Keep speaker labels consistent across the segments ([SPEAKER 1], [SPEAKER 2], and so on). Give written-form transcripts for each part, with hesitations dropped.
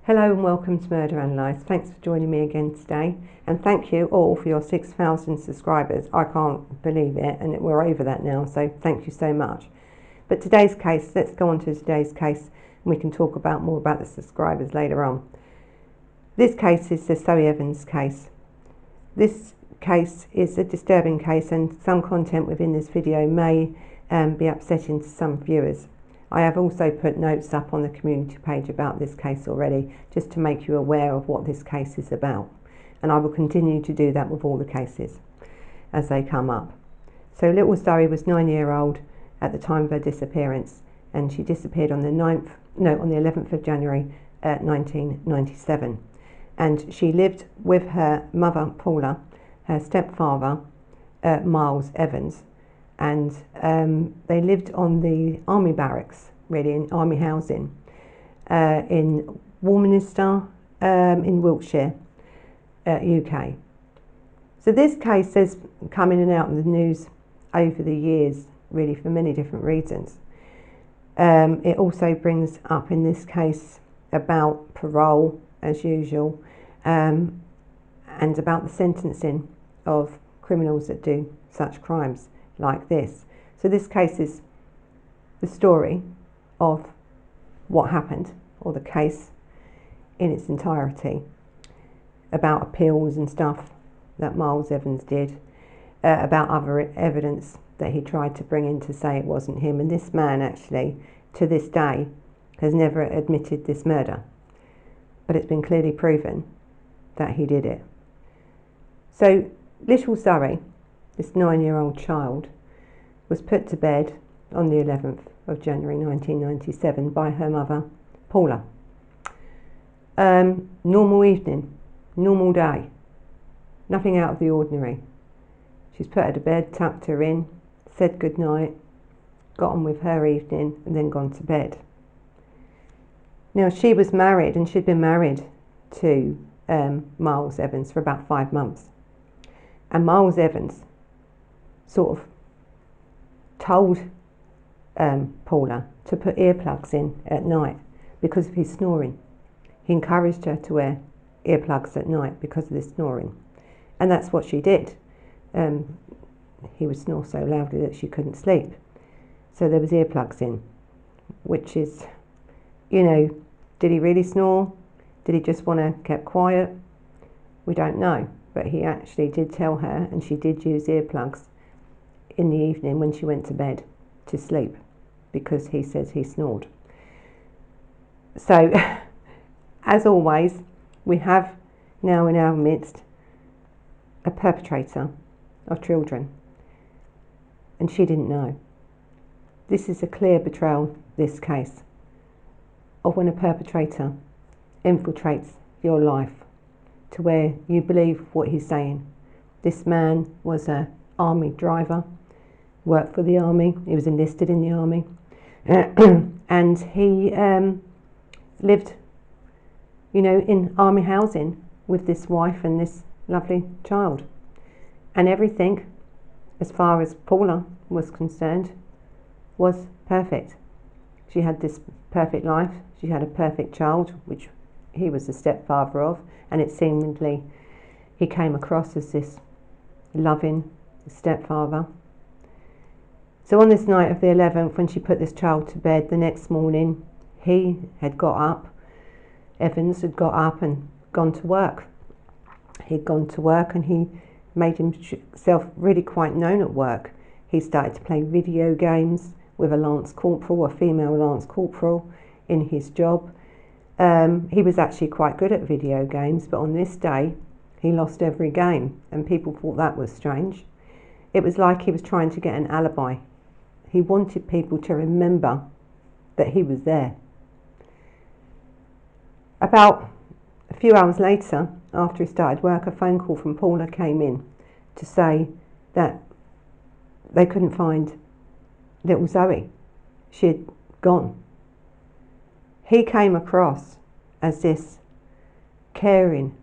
[SPEAKER 1] Hello and welcome to Murder Analysed. Thanks for joining me again today, and thank you all for your 6,000 subscribers. I can't believe it, and we're over that now, so thank you so much. But today's case, let's go on to today's case, and we can talk more about the subscribers later on. This case is the Zoe Evans case. This case is a disturbing case, and some content within this video may be upsetting to some viewers. I have also put notes up on the community page about this case already, just to make you aware of what this case is about. And I will continue to do that with all the cases as they come up. So little Zoe was 9-year-old at the time of her disappearance, and she disappeared on the 11th of January 1997. And she lived with her mother, Paula, her stepfather, Miles Evans, and they lived on the army barracks, really, in army housing, in Warminster, in Wiltshire, UK. So this case has come in and out in the news over the years, really, for many different reasons. It also brings up in this case about parole, as usual, and about the sentencing of criminals that do such crimes like this. So this case is the story of what happened, or the case in its entirety, about appeals and stuff that Miles Evans did, about other evidence that he tried to bring in to say it wasn't him. And this man actually, to this day, has never admitted this murder, but it's been clearly proven that he did it. So little Zoe, this 9-year-old child, was put to bed on the 11th of January 1997 by her mother, Paula. Normal evening, normal day, nothing out of the ordinary. She's put her to bed, tucked her in, said good night, got on with her evening, and then gone to bed. Now, she was married, and she'd been married to Miles Evans for about 5 months. And Miles Evans sort of told Paula to put earplugs in at night because of his snoring. He encouraged her to wear earplugs at night because of this snoring. And that's what she did. He would snore so loudly that she couldn't sleep. So there was earplugs in, which is, you know, did he really snore? Did he just want to keep quiet? We don't know. But he actually did tell her, and she did use earplugs in the evening when she went to bed to sleep, because he says he snored. So, as always, we have now in our midst a perpetrator of children, and she didn't know. This is a clear betrayal, this case, of when a perpetrator infiltrates your life to where you believe what he's saying. This man was an army driver, worked for the army, he was enlisted in the army, and he lived, you know, in army housing with this wife and this lovely child. And everything, as far as Paula was concerned, was perfect. She had this perfect life, she had a perfect child, which he was the stepfather of, and it seemingly he came across as this loving stepfather. So on this night of the 11th, when she put this child to bed, the next morning he had got up, Evans had got up and gone to work. He'd gone to work and he made himself really quite known at work. He started to play video games with a lance corporal, a female lance corporal, in his job. He was actually quite good at video games, but on this day he lost every game, and people thought that was strange. It was like he was trying to get an alibi. He wanted people to remember that he was there. About a few hours later, after he started work, a phone call from Paula came in to say that they couldn't find little Zoe. She had gone. He came across as this caring,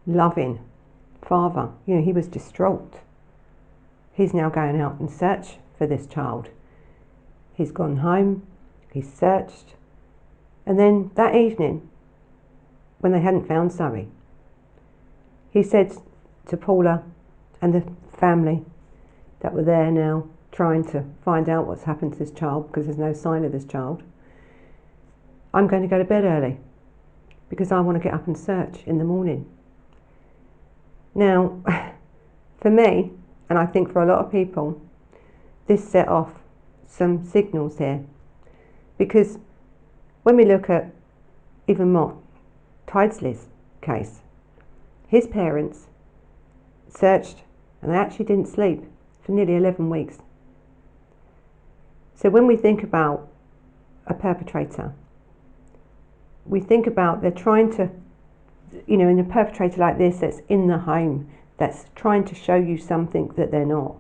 [SPEAKER 1] loving father. You know, he was distraught. He's now going out and search for this child. He's gone home, he's searched, and then that evening when they hadn't found Zoe. He said to Paula and the family that were there now trying to find out what's happened to this child, because there's no sign of this child, I'm going to go to bed early because I want to get up and search in the morning. Now, for me, and I think for a lot of people, this set off some signals here, because when we look at even Mark Tydesley's case, his parents searched and they actually didn't sleep for nearly 11 weeks. So when we think about a perpetrator, we think about they're trying to, in a perpetrator like this that's in the home, that's trying to show you something that they're not.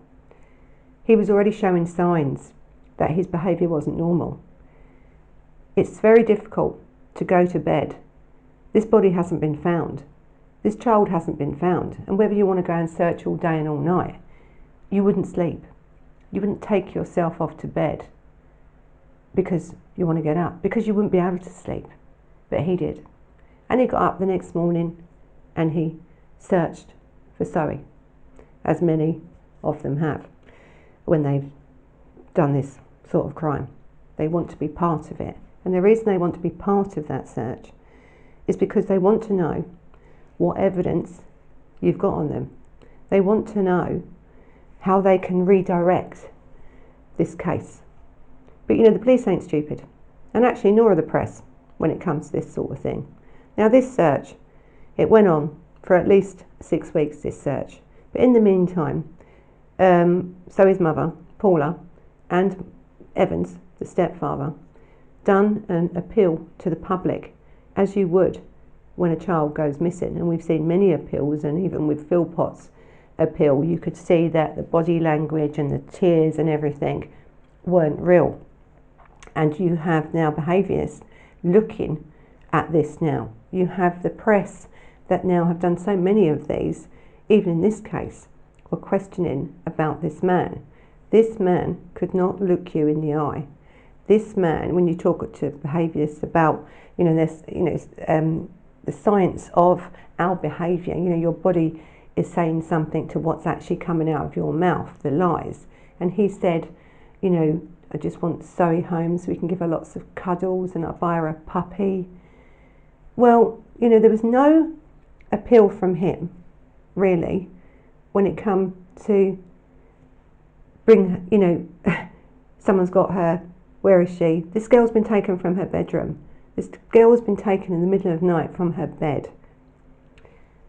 [SPEAKER 1] He was already showing signs that his behaviour wasn't normal. It's very difficult to go to bed. This body hasn't been found. This child hasn't been found. And whether you want to go and search all day and all night, you wouldn't sleep. You wouldn't take yourself off to bed because you want to get up, because you wouldn't be able to sleep. But he did. And he got up the next morning and he searched for Zoe, as many of them have when they've done this sort of crime. They want to be part of it. And the reason they want to be part of that search is because they want to know what evidence you've got on them. They want to know how they can redirect this case. But the police ain't stupid, and actually nor are the press when it comes to this sort of thing. Now this search, it went on for at least 6 weeks, this search. But in the meantime, Zoe's mother, Paula, and Evans, the stepfather, done an appeal to the public, as you would when a child goes missing. And we've seen many appeals, and even with Philpott's appeal, you could see that the body language and the tears and everything weren't real. And you have now behaviourists looking at this now. You have the press that now have done so many of these, even in this case, were questioning about this man. This man could not look you in the eye. This man, when you talk to behaviourists about, the science of our behaviour, your body is saying something to what's actually coming out of your mouth, the lies. And he said, I just want Zoe home so we can give her lots of cuddles and I'll buy her a puppy. Well, there was no appeal from him, really, when it come to bring, someone's got her, where is she? This girl's been taken from her bedroom. This girl's been taken in the middle of the night from her bed.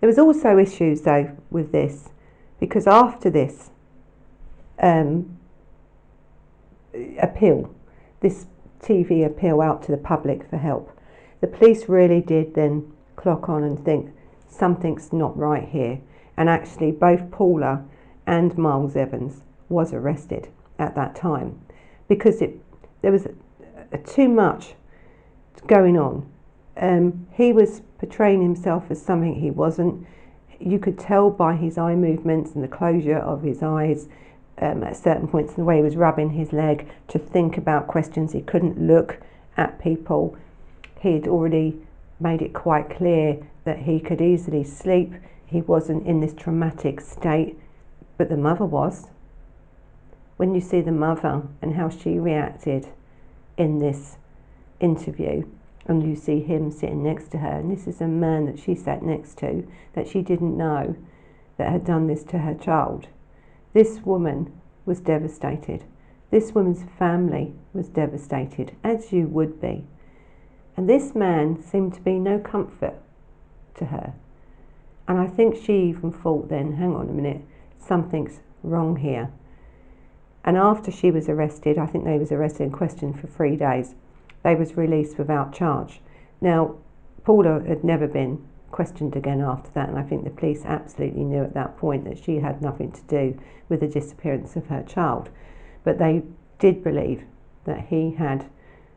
[SPEAKER 1] There was also issues, though, with this, because after this appeal, this TV appeal out to the public for help, the police really did then clock on and think something's not right here. And actually both Paula and Miles Evans was arrested at that time, because there was too much going on. He was portraying himself as something he wasn't. You could tell by his eye movements and the closure of his eyes at certain points, and the way he was rubbing his leg to think about questions. He couldn't look at people. He'd already made it quite clear that he could easily sleep. He wasn't in this traumatic state, but the mother was. When you see the mother and how she reacted in this interview, and you see him sitting next to her, and this is a man that she sat next to, that she didn't know, that had done this to her child. This woman was devastated. This woman's family was devastated, as you would be. And this man seemed to be no comfort to her. And I think she even thought then, hang on a minute, something's wrong here. And after she was arrested, I think they was arrested and questioned for 3 days, they was released without charge. Now, Paula had never been questioned again after that, and I think the police absolutely knew at that point that she had nothing to do with the disappearance of her child. But they did believe that he had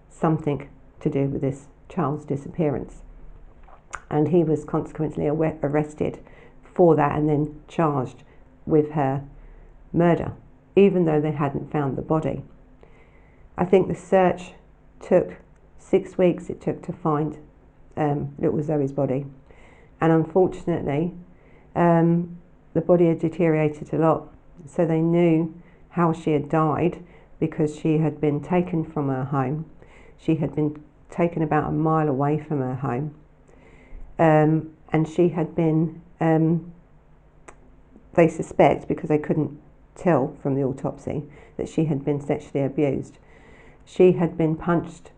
[SPEAKER 1] something to do with this child's disappearance. And he was consequently arrested for that and then charged with her murder, even though they hadn't found the body. I think the search took 6 weeks, it took to find little Zoe's body. And unfortunately, the body had deteriorated a lot, so they knew how she had died because she had been taken from her home. She had been taken about a mile away from her home, and she had been, they suspect, because they couldn't tell from the autopsy, that she had been sexually abused. She had been punched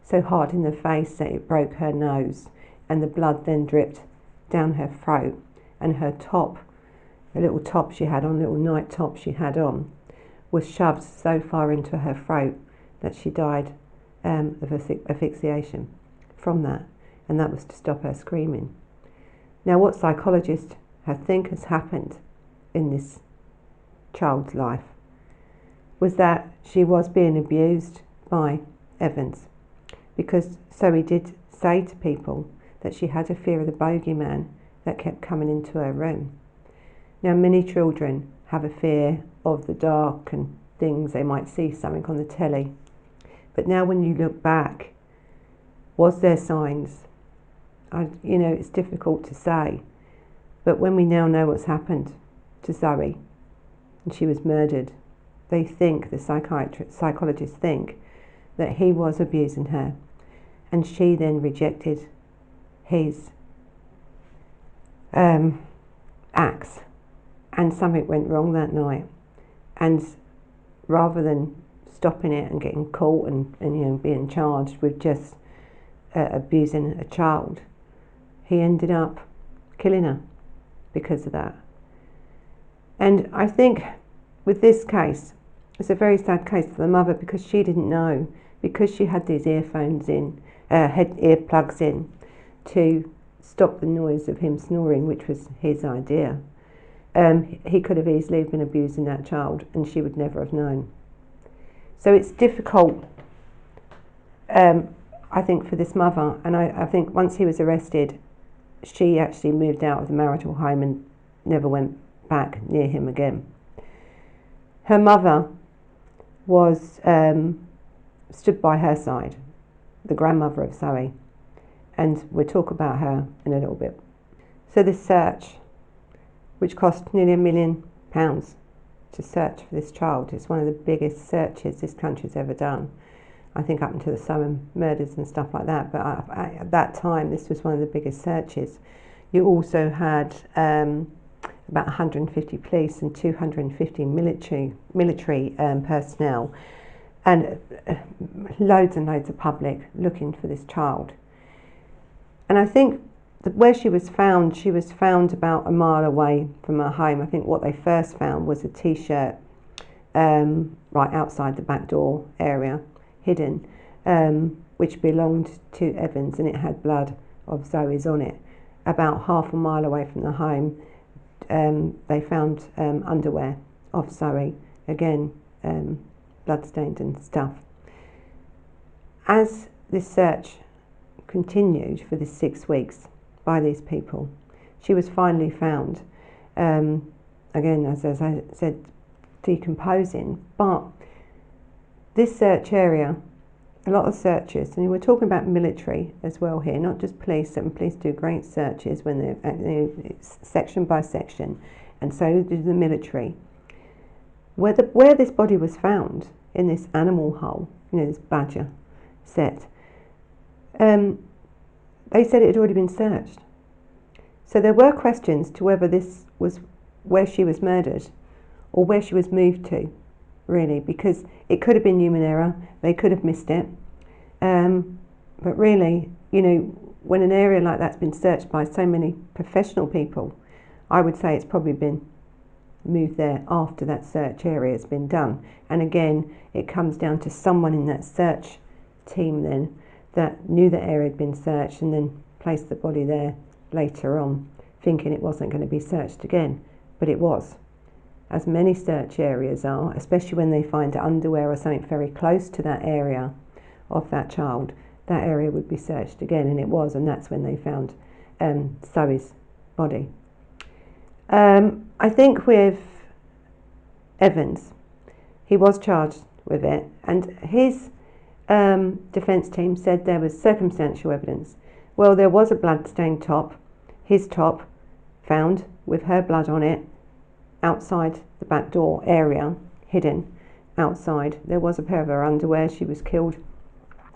[SPEAKER 1] so hard in the face that it broke her nose, and the blood then dripped down her throat, and her top, the little top she had on, little night top she had on, was shoved so far into her throat that she died of asphyxiation from that, and that was to stop her screaming. Now, what psychologists think has happened in this child's life was that she was being abused by Evans, because Zoe did say to people that she had a fear of the bogeyman that kept coming into her room. Now, many children have a fear of the dark and things. They might see something on the telly. But now when you look back, was there signs? It's difficult to say. But when we now know what's happened to Zoe, and she was murdered, they think, the psychologists think, that he was abusing her. And she then rejected his acts. And something went wrong that night. And rather than stopping it and getting caught and being charged with just abusing a child, he ended up killing her because of that. And I think with this case, it's a very sad case for the mother, because she didn't know, because she had these earphones in, earplugs in, to stop the noise of him snoring, which was his idea. He could have easily been abusing that child, and she would never have known. So it's difficult, I think, for this mother. And I think once he was arrested, she actually moved out of the marital home and never went back near him again. Her mother was stood by her side, the grandmother of Zoe, and we'll talk about her in a little bit. So this search, which cost nearly £1 million to search for this child, it's one of the biggest searches this country's ever done. I think up until the Zoe murders and stuff like that, but at that time this was one of the biggest searches. You also had about 150 police and 250 military personnel, and loads and loads of public looking for this child. And I think that where she was found about a mile away from her home. I think what they first found was a t-shirt right outside the back door area, hidden, which belonged to Evans, and it had blood of Zoe's on it. About half a mile away from the home, they found underwear of Zoe, again bloodstained and stuff. As this search continued for the 6 weeks by these people, she was finally found, again, as I said, decomposing. But this search area, a lot of searches, and we're talking about military as well here, not just police, and police do great searches when they're section by section, and so do the military. Where this body was found, in this animal hole, this badger set, they said it had already been searched. So there were questions to whether this was where she was murdered or where she was moved to, really, because it could have been human error, they could have missed it. But really, when an area like that's been searched by so many professional people, I would say it's probably been moved there after that search area has been done. And again, it comes down to someone in that search team then that knew the area had been searched and then placed the body there later on, thinking it wasn't going to be searched again. But it was, as many search areas are, especially when they find underwear or something very close to that area of that child, that area would be searched again, and it was, and that's when they found Zoe's body. I think with Evans, he was charged with it, and his defence team said there was circumstantial evidence, Well, there was a blood-stained top, his top, found with her blood on it outside the back door area, hidden outside. There was a pair of her underwear. She was killed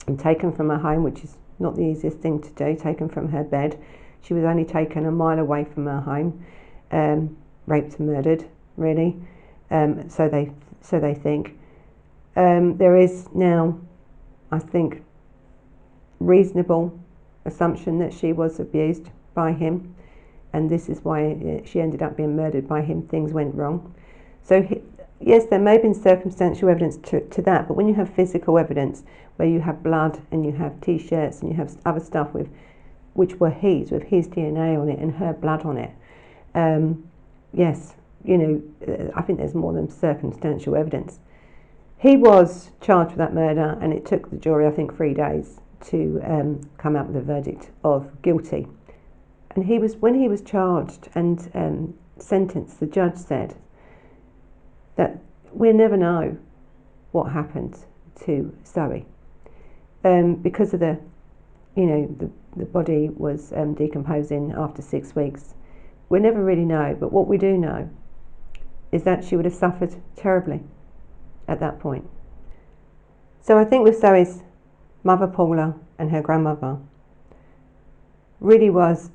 [SPEAKER 1] and taken from her home, which is not the easiest thing to do, taken from her bed. She was only taken a mile away from her home, raped and murdered, really. So they think. There is now, I think, reasonable assumption that she was abused by him, and this is why she ended up being murdered by him. Things went wrong. So yes, there may have been circumstantial evidence to that, but when you have physical evidence where you have blood and you have t-shirts and you have other stuff which were with his DNA on it and her blood on it, yes, I think there's more than circumstantial evidence. He was charged with that murder, and it took the jury, I think, 3 days to come out with a verdict of guilty. And when he was charged and sentenced, the judge said that we'll never know what happened to Zoe because of the body was decomposing after 6 weeks. We'll never really know, but what we do know is that she would have suffered terribly at that point. So I think with Zoe's mother Paula and her grandmother really was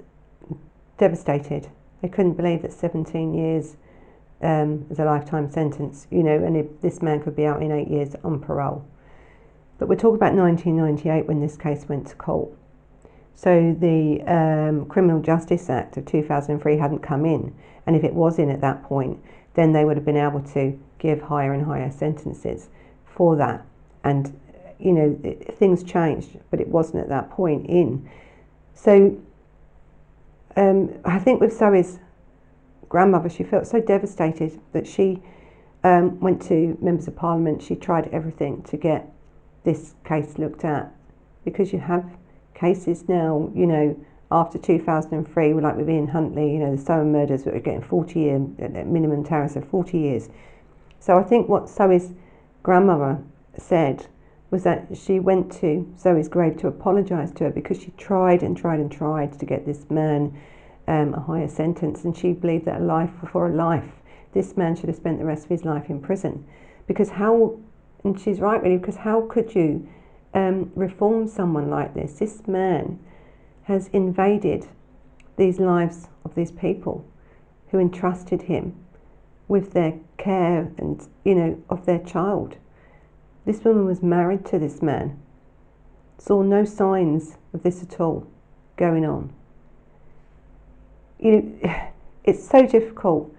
[SPEAKER 1] devastated. They couldn't believe that 17 years is a lifetime sentence, and this man could be out in 8 years on parole. But we're talking about 1998 when this case went to court. So the Criminal Justice Act of 2003 hadn't come in, and if it was in at that point, then they would have been able to give higher and higher sentences for that. And things changed, but it wasn't at that point in. So I think with Zoe's grandmother, she felt so devastated that she went to members of parliament. She tried everything to get this case looked at, because you have cases now, after 2003, like with Ian Huntley, the Zoe murders that were getting 40-year minimum tariffs of 40 years. So I think what Zoe's grandmother said was that she went to Zoe's grave to apologise to her because she tried and tried and tried to get this man a higher sentence, and she believed that a life for a life, this man should have spent the rest of his life in prison. Because and she's right really, because how could you reform someone like this? This man has invaded these lives of these people who entrusted him with their care and, of their child. This woman was married to this man, saw no signs of this at all going on. It's so difficult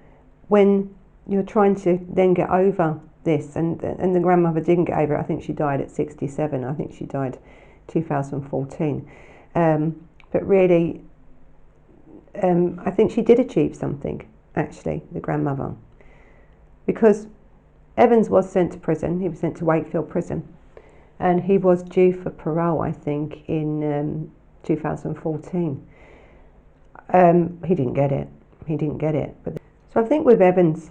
[SPEAKER 1] when you're trying to then get over this, and the grandmother didn't get over it. I think she died at 67. I think she died 2014. But really, I think she did achieve something, actually, the grandmother, because Evans was sent to prison. He was sent to Wakefield prison, and he was due for parole, I think, in 2014. He didn't get it. But so I think with Evans,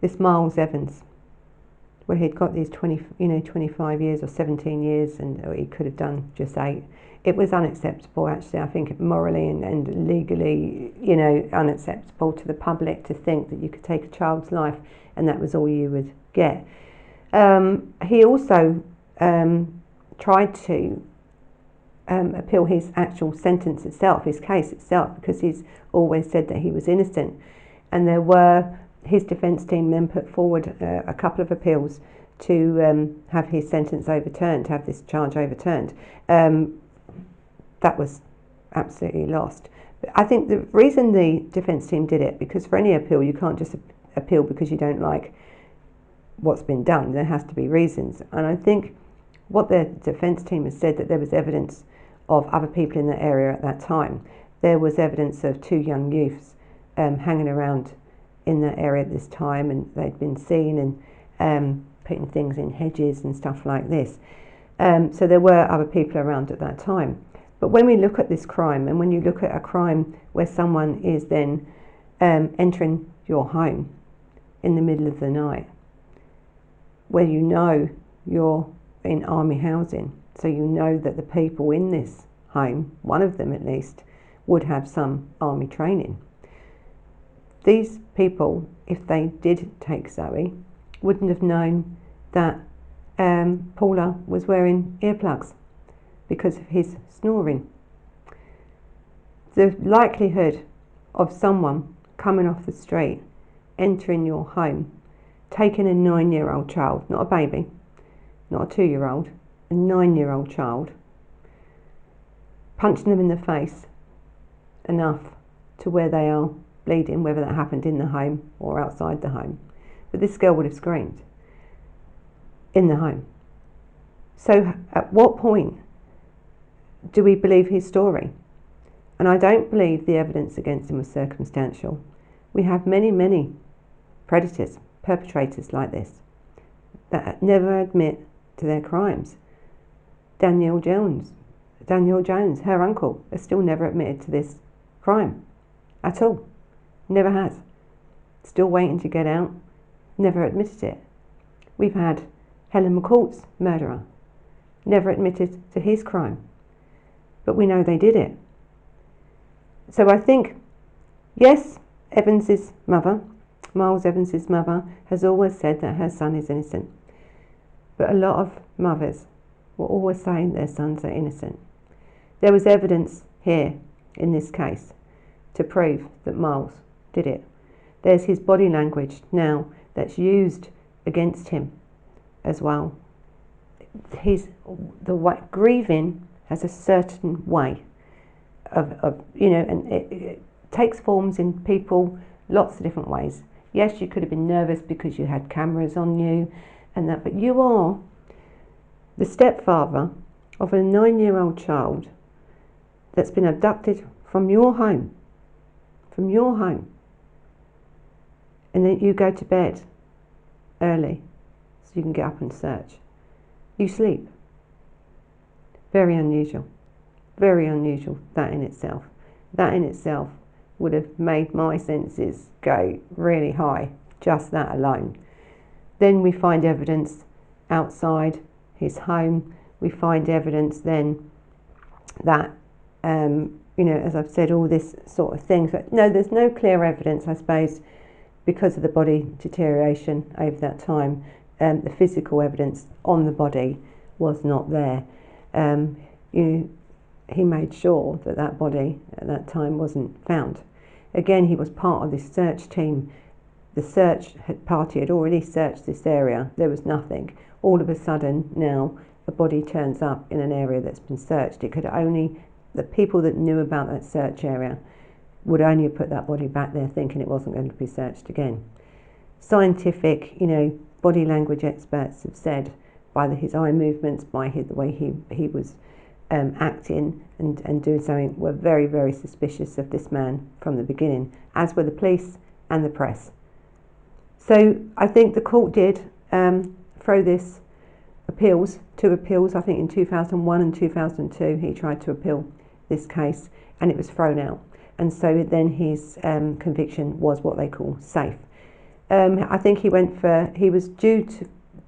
[SPEAKER 1] this Miles Evans, where he'd got these 25 years or 17 years, and he could have done just 8. It was unacceptable, actually. I think morally and legally, unacceptable to the public to think that you could take a child's life and that was all you would get. He also tried to appeal his actual sentence itself, his case itself, because he's always said that he was innocent. And his defence team then put forward a couple of appeals to have his sentence overturned, to have this charge overturned. That was absolutely lost. But I think the reason the defence team did it, because for any appeal you can't just appeal because you don't like what's been done. There has to be reasons. And I think what the defence team has said, that there was evidence of other people in the area at that time. There was evidence of 2 young youths hanging around in that area at this time, and they'd been seen and putting things in hedges and stuff like this. So there were other people around at that time. But when we look at this crime, and when you look at a crime where someone is then entering your home in the middle of the night, where you're in army housing, so you know that the people in this home, one of them at least, would have some army training. These people, if they did take Zoe, wouldn't have known that Paula was wearing earplugs because of his snoring. The likelihood of someone coming off the street, entering your home, taking a 9-year-old child, not a baby, not a 2-year-old, a 9-year-old child, punching them in the face enough to where they are bleeding, whether that happened in the home or outside the home. But this girl would have screamed in the home. So at what point do we believe his story? And I don't believe the evidence against him was circumstantial. We have many, many predators, perpetrators like this, that never admit to their crimes. Danielle Jones, her uncle, has still never admitted to this crime at all. Never has. Still waiting to get out. Never admitted it. We've had Helen McCourt's murderer. Never admitted to his crime. But we know they did it. So I think, yes, Evans's mother, Miles Evans's mother, has always said that her son is innocent. But a lot of mothers were always saying their sons are innocent. There was evidence here, in this case, to prove that Miles did it. There's his body language now that's used against him as well. Grieving has a certain way of and it takes forms in people lots of different ways. Yes, you could have been nervous because you had cameras on you and that, but you are the stepfather of a 9-year-old child that's been abducted from your home, and then you go to bed early so you can get up and search. You sleep. Very unusual, that in itself. That in itself would have made my senses go really high, just that alone. Then we find evidence outside his home. We find evidence then that, as I've said, all this sort of thing. But no, there's no clear evidence, I suppose, because of the body deterioration over that time. The physical evidence on the body was not there. He made sure that that body at that time wasn't found. Again, he was part of this search team. The search party had already searched this area. There was nothing. All of a sudden, now a body turns up in an area that's been searched. It could only, the people that knew about that search area would only have put that body back there thinking it wasn't going to be searched again. Scientific, body language experts have said by his eye movements, by the way he was acting and doing something, were very, very suspicious of this man from the beginning, as were the police and the press. So I think the court did throw this two appeals, I think in 2001 and 2002 he tried to appeal this case and it was thrown out. And so then his conviction was what they call safe. I think he was due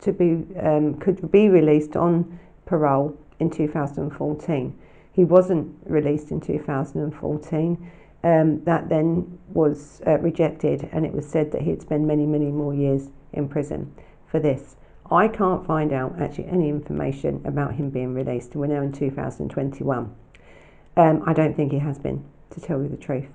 [SPEAKER 1] could be released on parole in 2014. He wasn't released in 2014. That then was rejected, and it was said that he'd spend many, many more years in prison for this. I can't find out actually any information about him being released. We're now in 2021. I don't think he has been, to tell you the truth.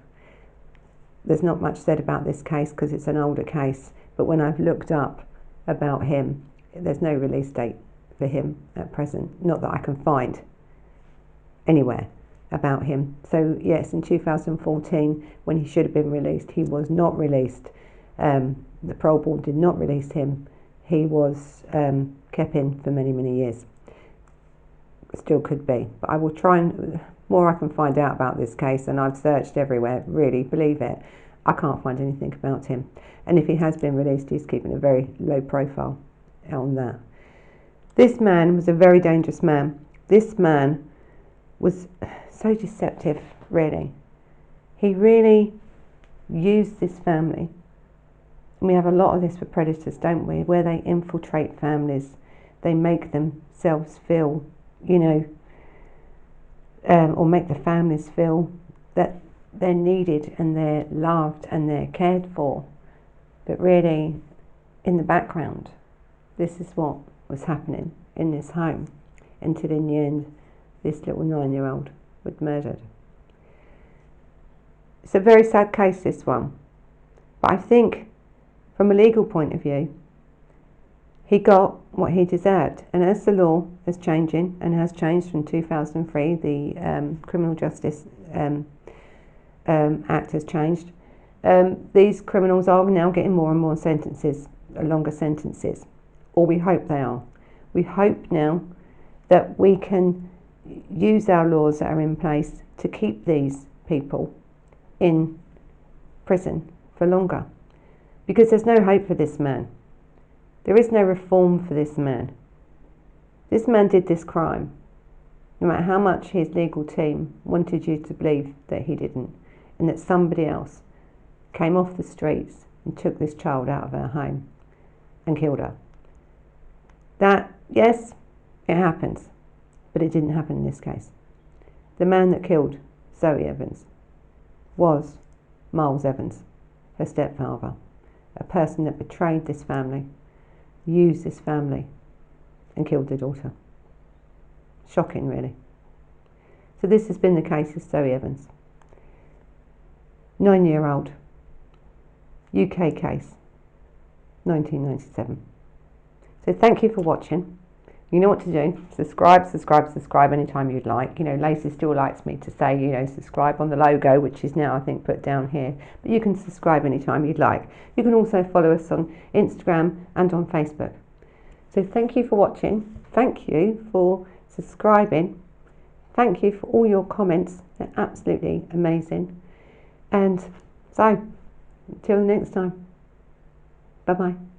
[SPEAKER 1] There's not much said about this case because it's an older case, but when I've looked up about him, there's no release date for him at present, not that I can find anywhere about him. So yes, in 2014, when he should have been released, he was not released. The parole board did not release him. He was kept in for many, many years. Still could be, but I will try and, more I can find out about this case, and I've searched everywhere, really, believe it, I can't find anything about him. And if he has been released, he's keeping a very low profile on that. This man was a very dangerous man. This man was so deceptive, really. He really used this family. And we have a lot of this with predators, don't we? Where they infiltrate families. They make themselves feel, or make the families feel that they're needed and they're loved and they're cared for. But really, in the background, this is what was happening in this home, until in the end this little 9-year-old was murdered. It's a very sad case, this one, but I think from a legal point of view he got what he deserved. And as the law is changing, and has changed from 2003, the Criminal Justice Act has changed, these criminals are now getting more and more sentences, longer sentences, or we hope they are. We hope now that we can use our laws that are in place to keep these people in prison for longer, because there's no hope for this man. There is no reform for this man. This man did this crime, no matter how much his legal team wanted you to believe that he didn't, and that somebody else came off the streets and took this child out of her home and killed her. That, yes, it happens, but it didn't happen in this case. The man that killed Zoe Evans was Miles Evans, her stepfather, a person that betrayed this family, used this family, and killed their daughter. Shocking, really. So this has been the case of Zoe Evans. 9-year-old, UK case, 1997. So thank you for watching. You know what to do. Subscribe anytime you'd like. You know, Lacey still likes me to say, you know, subscribe on the logo, which is now, I think, put down here. But you can subscribe anytime you'd like. You can also follow us on Instagram and on Facebook. So thank you for watching. Thank you for subscribing. Thank you for all your comments. They're absolutely amazing. And so, until next time, bye-bye.